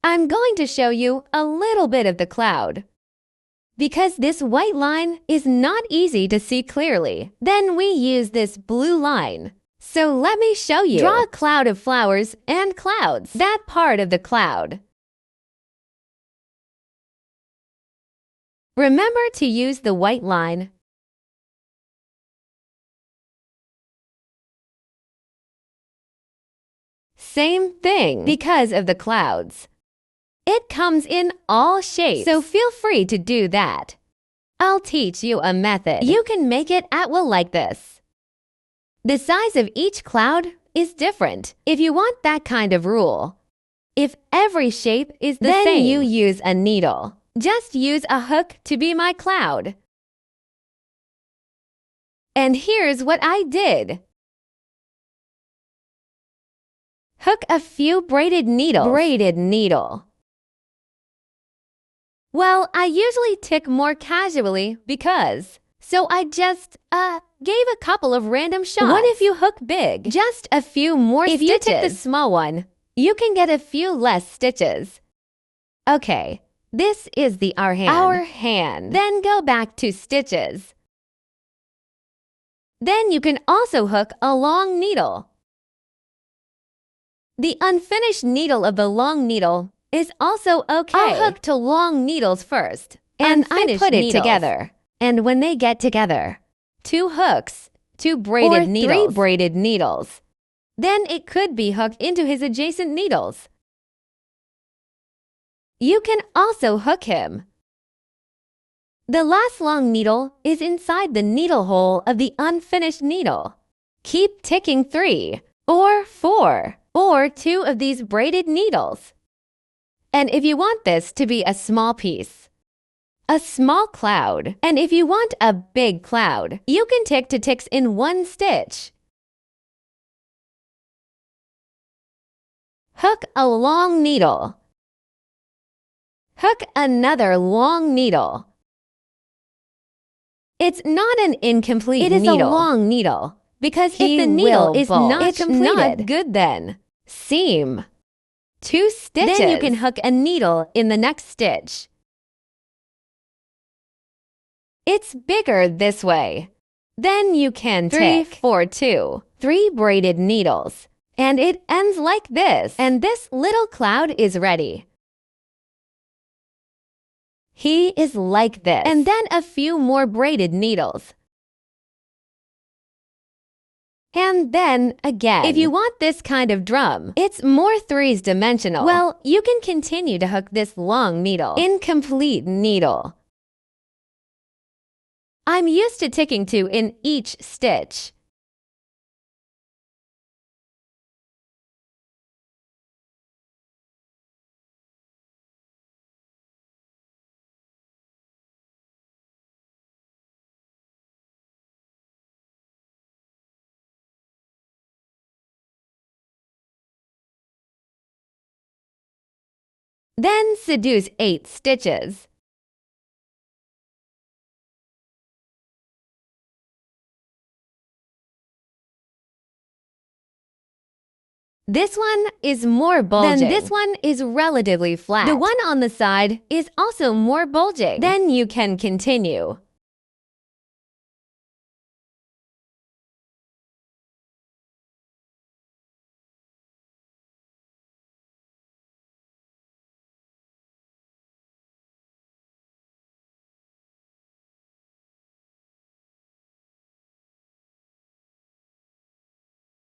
I'm going to show you a little bit of the cloud. Because this white line is not easy to see clearly, then we use this blue line. So let me show you. Draw a cloud of flowers and clouds, that part of the cloud. Remember to use the white line. Same thing because of the clouds. It comes in all shapes, so feel free to do that. I'll teach you a method. You can make it at will like this. The size of each cloud is different if you want that kind of rule. If every shape is the same, then you use a needle. Just use a hook to be my cloud. And here's what I did. Hook a few braided needles. Braided needle. Well, I usually tick more casually because, so I just, gave a couple of random shots. What if you hook big? Just a few more stitches. If you tick the small one, you can get a few less stitches. Okay, this is the our hand. Then go back to stitches. Then you can also hook a long needle. The unfinished needle of the long needle is also okay. I'll hook to long needles first, and I put it together. And when they get together, 2 hooks, 2 braided needles, 3 braided needles. Then it could be hooked into his adjacent needles. You can also hook him. The last long needle is inside the needle hole of the unfinished needle. Keep ticking 3 or 4 or 2 of these braided needles. And if you want this to be a small piece, a small cloud, and if you want a big cloud, you can tick 2 ticks in 1 stitch. Hook a long needle. Hook another long needle. It's not an incomplete needle. It is a long needle, because if the needle is not completed, not good then. Seam. 2 stitches. Then you can hook a needle in the next stitch. It's bigger this way. Then you can tick 3 for 2, 3 braided needles. And it ends like this. And this little cloud is ready. He is like this. And then a few more braided needles. And then again. If you want this kind of drum, it's more 3's dimensional. Well, you can continue to hook this long needle. Incomplete needle. I'm used to ticking 2 in each stitch. Then seduce 8 stitches. This one is more bulging. Then this one is relatively flat. The one on the side is also more bulging. Then you can continue.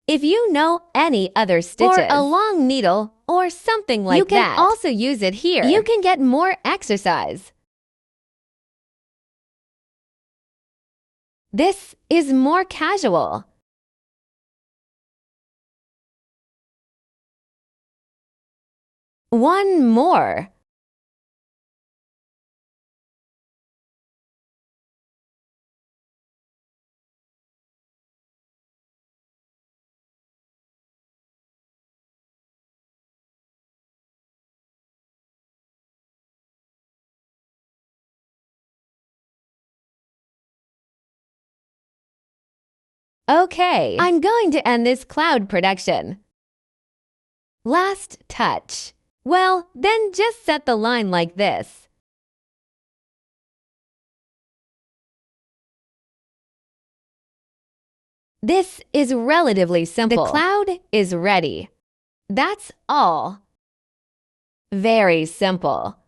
If you know any other stitches, or a long needle, or something like that, you can also use it here. You can get more exercise. This is more casual. One more. Okay, I'm going to end this cloud production. Last touch. Well, then just set the line like this. This is relatively simple. The cloud is ready. That's all. Very simple.